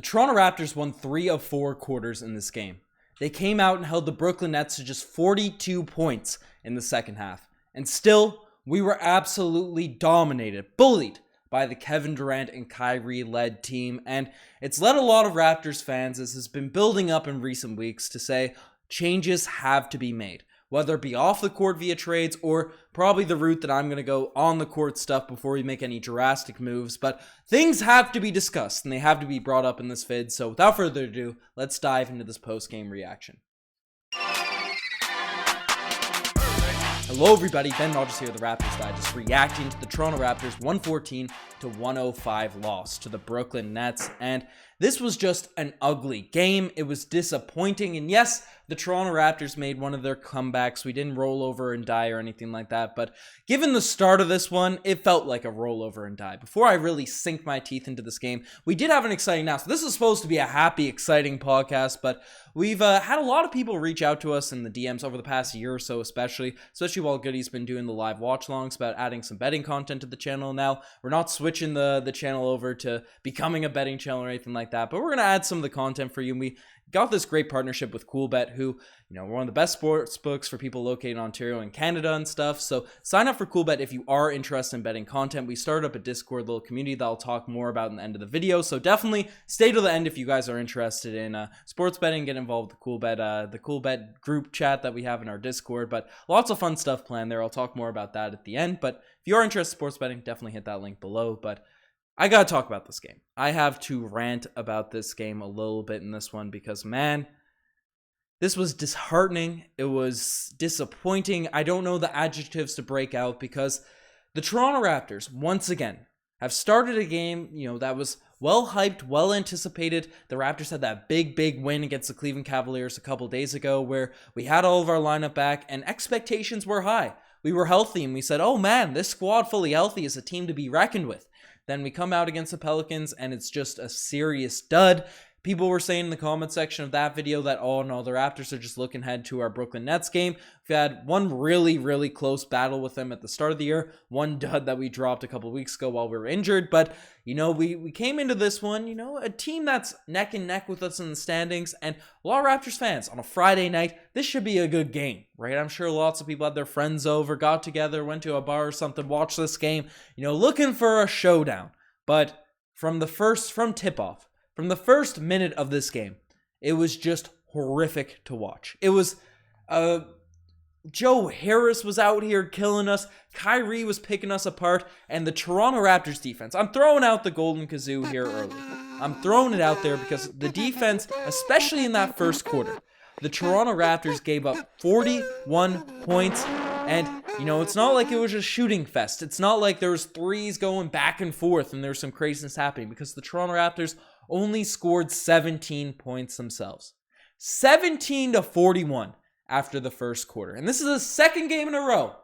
Toronto Raptors won 3 of 4 quarters in this game. They came out and held the Brooklyn Nets to just 42 points in the second half. And still, we were absolutely dominated, bullied by the Kevin Durant and Kyrie-led team. And it's led a lot of Raptors fans, as has been building up in recent weeks, to say changes have to be made. Whether it be off the court via trades or probably the route that I'm going to go on the court stuff before we make any drastic moves. But things have to be discussed and they have to be brought up in this vid. So without further ado, let's dive into this post-game reaction. Hello everybody, Ben Rogers here, the Raptors guy, just reacting to the Toronto Raptors 114-105 loss to the Brooklyn Nets. And this was just an ugly game. It was disappointing. And yes, the Toronto Raptors made one of their comebacks. We didn't roll over and die or anything like that. But given the start of this one, it felt like a rollover and die. Before I really sink my teeth into this game, we did have an exciting now. So this is supposed to be a happy, exciting podcast, but we've had a lot of people reach out to us in the DMs over the past year or so, especially while Goody's been doing the live watch-alongs about adding some betting content to the channel now. We're not switching the channel over to becoming a betting channel or anything like that, but we're going to add some of the content for you. And we got this great partnership with Coolbet, who, we're one of the best sports books for people located in Ontario and Canada and stuff. So sign up for Coolbet if you are interested in betting content. We started up a Discord little community that I'll talk more about in the end of the video. So definitely stay to the end if you guys are interested in sports betting. Get involved with the Coolbet group chat that we have in our Discord. But lots of fun stuff planned there. I'll talk more about that at the end. But if you are interested in sports betting, definitely hit that link below. But I gotta talk about this game. I have to rant about this game a little bit in this one because, man, this was disheartening. It was disappointing. I don't know the adjectives to break out because the Toronto Raptors, once again, have started a game, that was well hyped, well anticipated. The Raptors had that big win against the Cleveland Cavaliers a couple days ago where we had all of our lineup back and expectations were high. We were healthy and we said, oh man, this squad fully healthy is a team to be reckoned with. Then we come out against the Pelicans and it's just a serious dud. People were saying in the comment section of that video that, oh no, the Raptors are just looking ahead to our Brooklyn Nets game. We've had one really close battle with them at the start of the year. One dud that we dropped a couple weeks ago while we were injured. But, we came into this one, a team that's neck and neck with us in the standings. And a lot of Raptors fans on a Friday night, this should be a good game, right? I'm sure lots of people had their friends over, got together, went to a bar or something, watched this game, looking for a showdown. But from tip-off, from the first minute of this game, it was just horrific to watch. It was, Joe Harris was out here killing us, Kyrie was picking us apart, and the Toronto Raptors defense. I'm throwing out the golden kazoo here early. I'm throwing it out there because the defense, especially in that first quarter, the Toronto Raptors gave up 41 points, and, it's not like it was a shooting fest. It's not like there was threes going back and forth and there's some craziness happening because the Toronto Raptors only scored 17 points themselves. 17-41 after the first quarter. And this is the second game in a row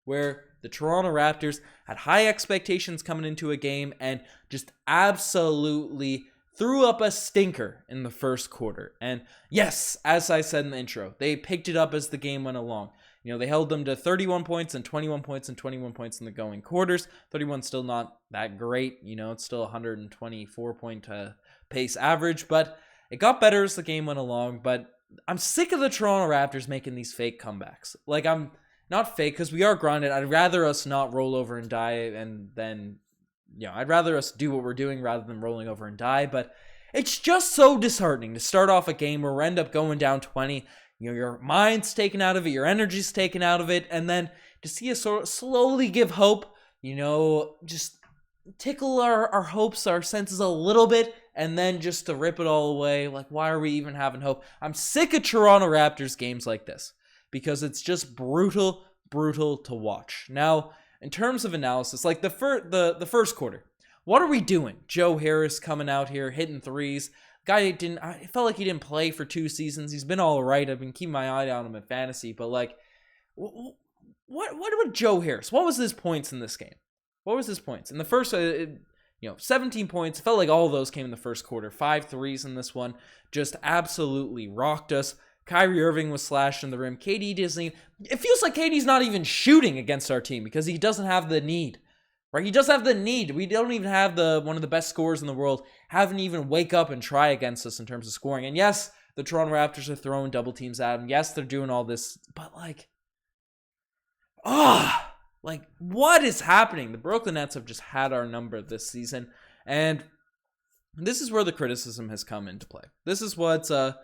where the Toronto Raptors had high expectations coming into a game and just absolutely threw up a stinker in the first quarter. And yes, as I said in the intro, they picked it up as the game went along. They held them to 31 points and 21 points and 21 points in the going quarters. 31 still not that great. It's still 124 point pace average, but it got better as the game went along. But I'm sick of the Toronto Raptors making these fake comebacks. Like, I'm not fake because we are grounded. I'd rather us not roll over and die and then, I'd rather us do what we're doing rather than rolling over and die. But it's just so disheartening to start off a game where we end up going down 20. Your mind's taken out of it, your energy's taken out of it, and then to see us sort of slowly give hope, just tickle our hopes, our senses a little bit, and then just to rip it all away. Like, why are we even having hope? I'm sick of Toronto Raptors games like this because it's just brutal to watch. Now, in terms of analysis, like the first quarter, what are we doing? Joe Harris coming out here, hitting threes. I felt like he didn't play for 2 seasons. He's been all right. I've been keeping my eye on him in fantasy, but like, what about Joe Harris? What was his points in this game? What was his points in the first? 17 points. It felt like all of those came in the first quarter. 5 threes in this one, just absolutely rocked us. Kyrie Irving was slashed in the rim. KD doesn't even, it feels like KD's not even shooting against our team because he doesn't have the need right? He doesn't have the need. We don't even have one of the best scorers in the world having to even wake up and try against us in terms of scoring. And yes, the Toronto Raptors are throwing double teams at him. Yes, they're doing all this, but what is happening? The Brooklyn Nets have just had our number this season, and this is where the criticism has come into play. This is what's happening.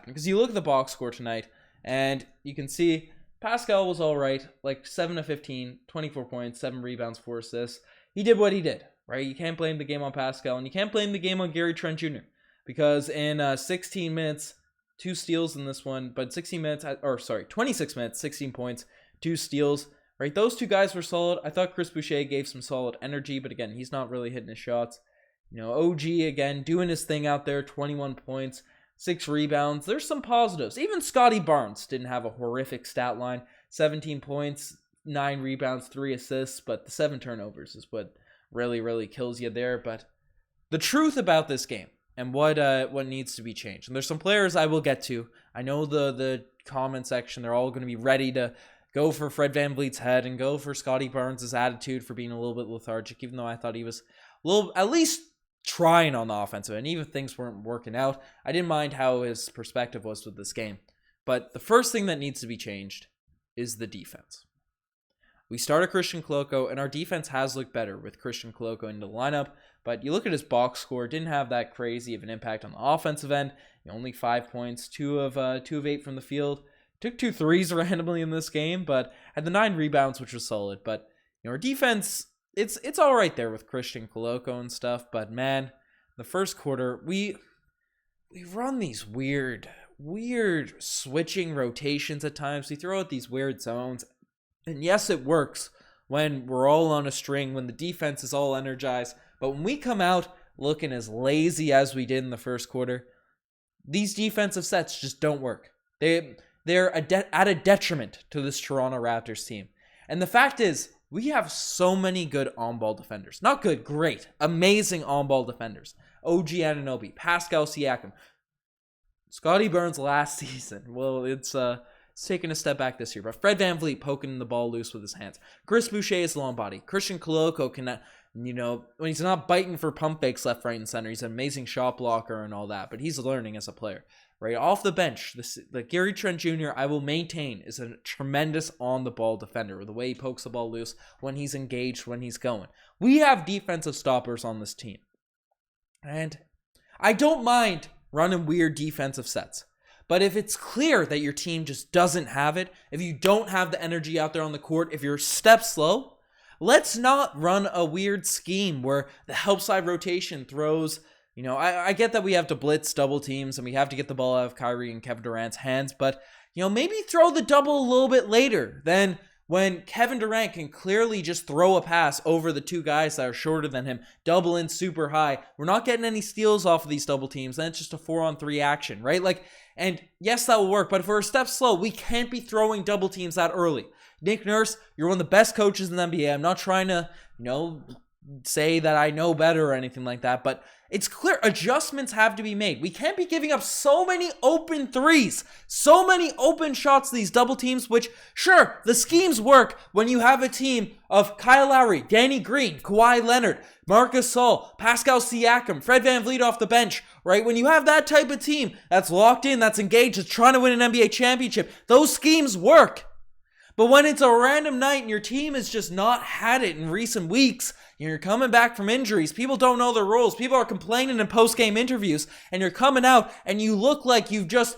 Because you look at the box score tonight, and you can see Pascal was all right, 7 of 15, 24 points, 7 rebounds, 4 assists. He did what he did, right? You can't blame the game on Pascal, and you can't blame the game on Gary Trent Jr. Because in 16 minutes, 2 steals in this one, but 26 minutes, 16 points, 2 steals. Right, those 2 guys were solid. I thought Chris Boucher gave some solid energy, but again, he's not really hitting his shots. OG again doing his thing out there, 21 points, 6 rebounds. There's some positives. Even Scotty Barnes didn't have a horrific stat line. 17 points, 9 rebounds, 3 assists, but the 7 turnovers is what really, really kills you there. But the truth about this game and what needs to be changed. And there's some players I will get to. I know the comment section, they're all going to be ready to go for Fred VanVleet's head and go for Scotty Barnes' attitude for being a little bit lethargic, even though I thought he was at least trying on the offensive end. Even if things weren't working out, I didn't mind how his perspective was with this game. But the first thing that needs to be changed is the defense. We started Christian Koloko, and our defense has looked better with Christian Koloko in the lineup, but you look at his box score, didn't have that crazy of an impact on the offensive end. Only 5 points, 2 of 8 from the field. Took 2 threes randomly in this game, but had the 9 rebounds, which was solid. But our defense, it's all right there with Christian Koloko and stuff. But man, the first quarter, we run these weird switching rotations at times. We throw out these weird zones, and yes, it works when we're all on a string, when the defense is all energized. But when we come out looking as lazy as we did in the first quarter, these defensive sets just don't work. They're at a detriment to this Toronto Raptors team. And the fact is, we have so many good on-ball defenders. Not good, great, amazing on-ball defenders. OG Anunoby, Pascal Siakam, Scotty Barnes last season. Well, it's taking a step back this year. But Fred VanVleet poking the ball loose with his hands. Chris Boucher is long body. Christian Koloko can, when he's not biting for pump fakes left, right, and center, he's an amazing shot blocker and all that. But he's learning as a player. Right off the bench, the Gary Trent Jr., I will maintain, is a tremendous on-the-ball defender with the way he pokes the ball loose, when he's engaged, when he's going. We have defensive stoppers on this team. And I don't mind running weird defensive sets. But if it's clear that your team just doesn't have it, if you don't have the energy out there on the court, if you're step slow, let's not run a weird scheme where the help side rotation throws... I get that we have to blitz double teams and we have to get the ball out of Kyrie and Kevin Durant's hands, but, maybe throw the double a little bit later than when Kevin Durant can clearly just throw a pass over the 2 guys that are shorter than him, double in super high. We're not getting any steals off of these double teams, then it's just a 4-on-3 action, right? And yes, that will work, but if we're a step slow, we can't be throwing double teams that early. Nick Nurse, you're one of the best coaches in the NBA. I'm not trying to, say that I know better or anything like that, but it's clear adjustments have to be made. We can't be giving up so many open threes, so many open shots to these double teams, which, sure, the schemes work when you have a team of Kyle Lowry, Danny Green, Kawhi Leonard, Marcus Gasol, Pascal Siakam, Fred VanVleet off the bench, right? When you have that type of team that's locked in, that's engaged, that's trying to win an NBA championship, those schemes work. But when it's a random night and your team has just not had it in recent weeks, you're coming back from injuries, people don't know their roles, people are complaining in post-game interviews, and you're coming out and you look like you've just,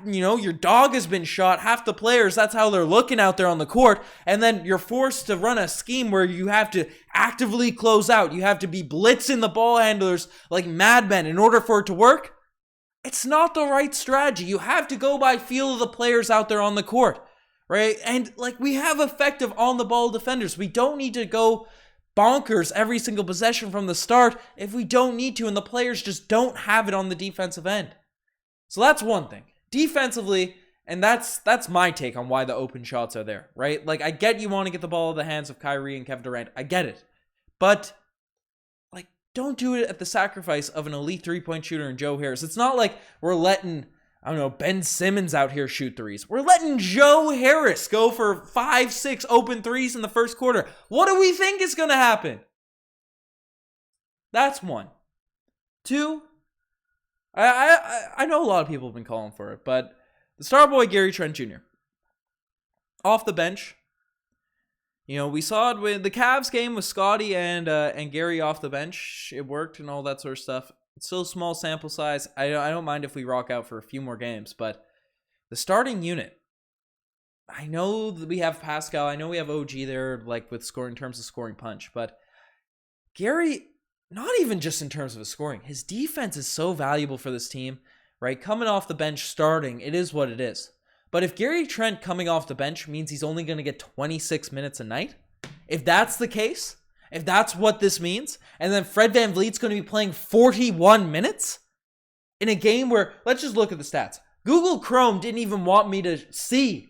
your dog has been shot, half the players, that's how they're looking out there on the court, and then you're forced to run a scheme where you have to actively close out, you have to be blitzing the ball handlers like madmen in order for it to work. It's not the right strategy. You have to go by feel of the players out there on the court. Right? And we have effective on-the-ball defenders. We don't need to go bonkers every single possession from the start if we don't need to, and the players just don't have it on the defensive end. So that's one thing. Defensively, and that's my take on why the open shots are there, right? I get you want to get the ball in the hands of Kyrie and Kevin Durant. I get it. But don't do it at the sacrifice of an elite three-point shooter in Joe Harris. It's not like we're letting I don't know, Ben Simmons out here shoot threes. We're letting Joe Harris go for 5-6 open threes in the first quarter. What do we think is going to happen? That's one. Two, I know a lot of people have been calling for it, but the star boy Gary Trent Jr. off the bench. You know, we saw it with the Cavs game with Scotty and Gary off the bench. It worked and all that sort of stuff. It's still a small sample size. I don't mind if we rock out for a few more games, but the starting unit, I know that we have Pascal. I know we have OG there, like with scoring in terms of scoring punch, but Gary, not even just in terms of his scoring, his defense is so valuable for this team, right? Coming off the bench, starting, it is what it is. But if Gary Trent coming off the bench means he's only going to get 26 minutes a night, if that's the case, if that's what this means, and then Fred VanVleet's going to be playing 41 minutes in a game where, let's just look at the stats. Google Chrome didn't even want me to see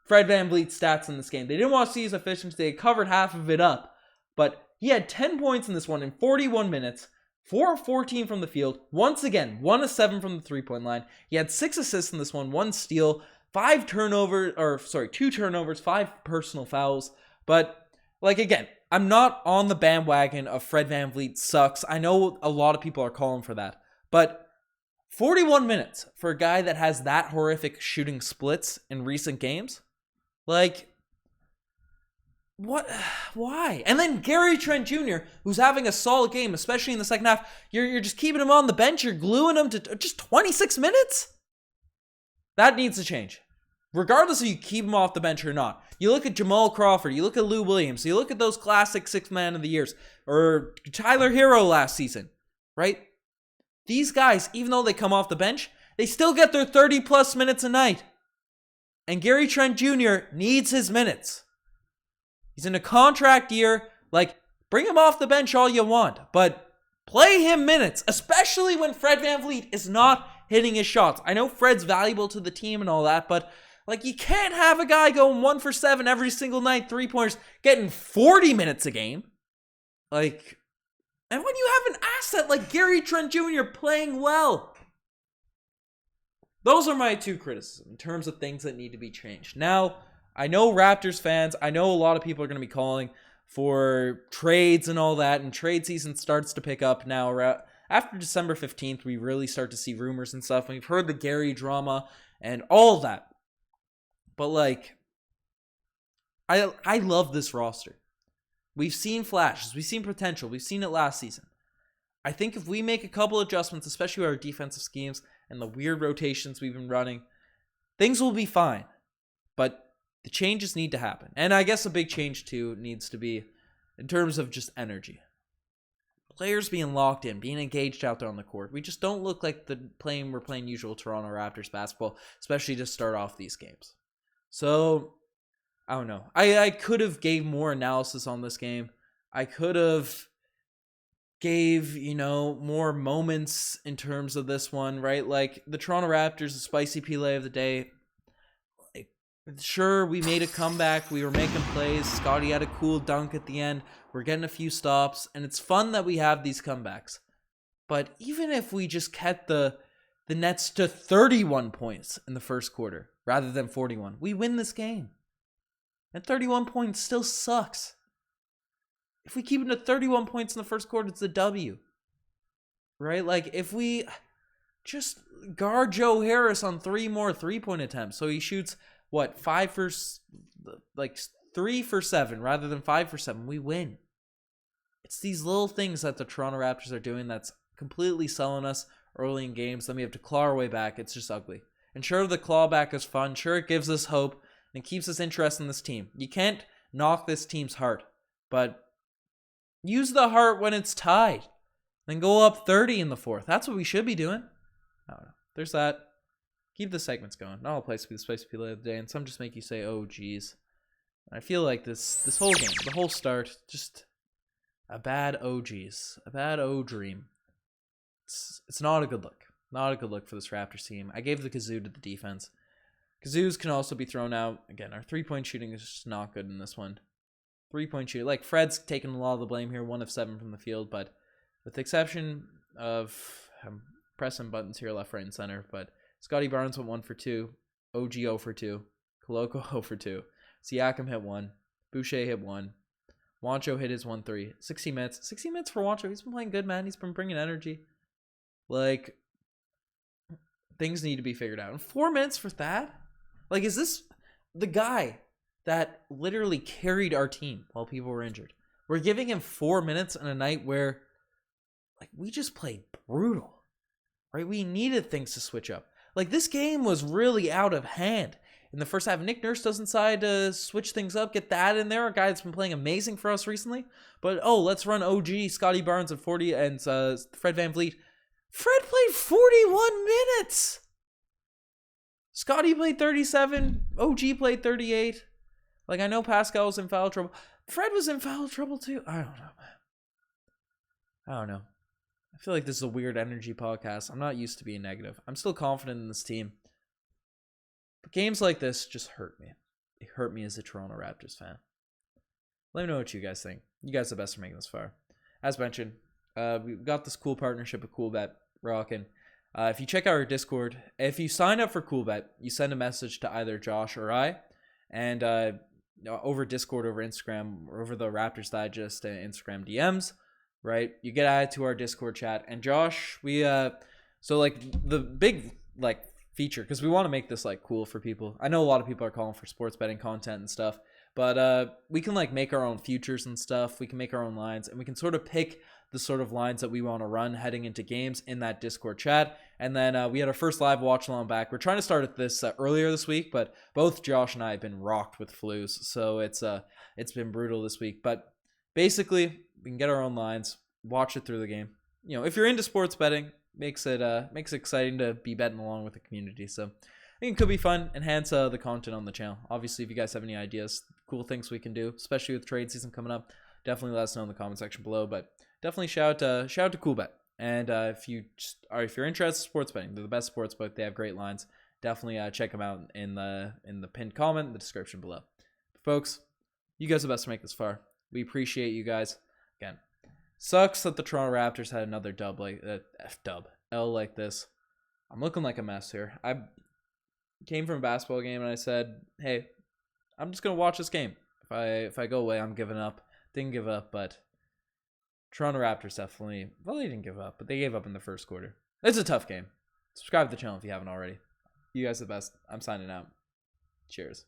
Fred VanVleet's stats in this game. They didn't want to see his efficiency. They covered half of it up. But he had 10 points in this one in 41 minutes, 4 of 14 from the field. Once again, 1 of 7 from the three-point line. He had 6 assists in this one, 1 steal, 2 turnovers, 5 personal fouls. But, like, again, I'm not on the bandwagon of Fred VanVleet sucks. I know a lot of people are calling for that. But 41 minutes for a guy that has that horrific shooting splits in recent games? Like, what? Why? And then Gary Trent Jr., who's having a solid game, especially in the second half, you're just keeping him on the bench. You're gluing him to just 26 minutes? That needs to change. Regardless if you keep him off the bench or not. You look at Jamal Crawford, you look at Lou Williams, you look at those classic six-man of the years, or Tyler Hero last season, right? These guys, even though they come off the bench, they still get their 30-plus minutes a night. And Gary Trent Jr. needs his minutes. He's in a contract year. Like, bring him off the bench all you want, but play him minutes, especially when Fred VanVleet is not hitting his shots. I know Fred's valuable to the team and all that, but like, you can't have a guy going 1 for 7 every single night, 3-pointers, getting 40 minutes a game. Like, and when you have an asset like Gary Trent Jr. playing well. Those are my 2 criticisms in terms of things that need to be changed. Now, I know Raptors fans, I know a lot of people are going to be calling for trades and all that, and trade season starts to pick up now. After December 15th, we really start to see rumors and stuff. We've heard the Gary drama and all of that. But, like, I love this roster. We've seen flashes. We've seen potential. We've seen it last season. I think if we make a couple adjustments, especially our defensive schemes and the weird rotations we've been running, things will be fine. But the changes need to happen. And I guess a big change, too, needs to be in terms of just energy. Players being locked in, being engaged out there on the court. We just don't look like we're playing usual Toronto Raptors basketball, especially to start off these games. So, I don't know. I could have gave more analysis on this game. I could have gave, more moments in terms of this one, right? Like, the Toronto Raptors, the spicy play of the day. Like, sure, we made a comeback. We were making plays. Scotty had a cool dunk at the end. We're getting a few stops. And it's fun that we have these comebacks. But even if we just kept the Nets to 31 points in the first quarter rather than 41, we win this game. And 31 points still sucks. If we keep it to 31 points in the first quarter, it's a W. Right? Like, if we just guard Joe Harris on 3 more 3-point attempts, so he shoots, 3 for 7 rather than 5 for 7, we win. It's these little things that the Toronto Raptors are doing that's completely selling us early in games. Then we have to claw our way back. It's just ugly. And sure, the clawback is fun. Sure, it gives us hope and keeps us interested in this team. You can't knock this team's heart, but use the heart when it's tied. Then go up 30 in the fourth. That's what we should be doing. I don't know. There's that. Keep the segments going. Not all place to be the space people of the day, and some just make you say, oh, geez. I feel like this whole game, the whole start, just a bad oh, geez. A bad oh, dream. It's not a good look. Not a good look for this Raptors team. I gave the kazoo to the defense. Kazoos can also be thrown out. Again, our 3-point shooting is just not good in this one. 3-point shooting. Like, Fred's taking a lot of the blame here. 1 of 7 from the field. But with the exception of pressing buttons here left, right, and center. But Scotty Barnes went 1 for 2. OG 0 for 2. Koloko 0 for 2. Siakam hit 1. Boucher hit 1. Juancho hit his 1-3. 60 minutes. 60 minutes for Juancho. He's been playing good, man. He's been bringing energy. Like, things need to be figured out. And 4 minutes for Thad? Like, is this the guy that literally carried our team while people were injured? We're giving him 4 minutes in a night where, like, we just played brutal, right? We needed things to switch up. Like, this game was really out of hand in the first half. Nick Nurse doesn't decide to switch things up, get that in there, a guy that's been playing amazing for us recently. But, let's run OG, Scotty Barnes at 40, and Fred VanVleet. Fred played 41 minutes! Scotty played 37. OG played 38. Like, I know Pascal was in foul trouble. Fred was in foul trouble too. I don't know, man. I don't know. I feel like this is a weird energy podcast. I'm not used to being negative. I'm still confident in this team. But games like this just hurt me. They hurt me as a Toronto Raptors fan. Let me know what you guys think. You guys are the best for making this far. As mentioned, we've got this cool partnership with Coolbet rocking. If you check out our Discord, if you sign up for Coolbet, you send a message to either Josh or I, and over Discord, over Instagram, or over the Raptors Digest Instagram DMs, right? You get added to our Discord chat. And Josh, we so like the big like feature, because we want to make this like cool for people. I know a lot of people are calling for sports betting content and stuff, but we can like make our own futures and stuff. We can make our own lines, and we can sort of pick the sort of lines that we want to run heading into games in that Discord chat. And then we had our first live watch along back. We're trying to start this earlier this week, but both Josh and I have been rocked with flus, so it's been brutal this week. But basically, we can get our own lines, watch it through the game. You know, if you're into sports betting, makes it exciting to be betting along with the community. So I think it could be fun, enhance the content on the channel. Obviously, if you guys have any ideas, cool things we can do, especially with trade season coming up, definitely let us know in the comment section below. But definitely shout out to Coolbet. And if you're interested in sports betting, they're the best sports book. They have great lines. Definitely check them out in the pinned comment in the description below. But folks, you guys are the best to make this far. We appreciate you guys. Again, sucks that the Toronto Raptors had another L like this. I'm looking like a mess here. I came from a basketball game and I said, hey, I'm just gonna watch this game. If I go away, I'm giving up. Didn't give up, but Toronto Raptors definitely, well, they didn't give up, but they gave up in the first quarter. It's a tough game. Subscribe to the channel if you haven't already. You guys are the best. I'm signing out. Cheers.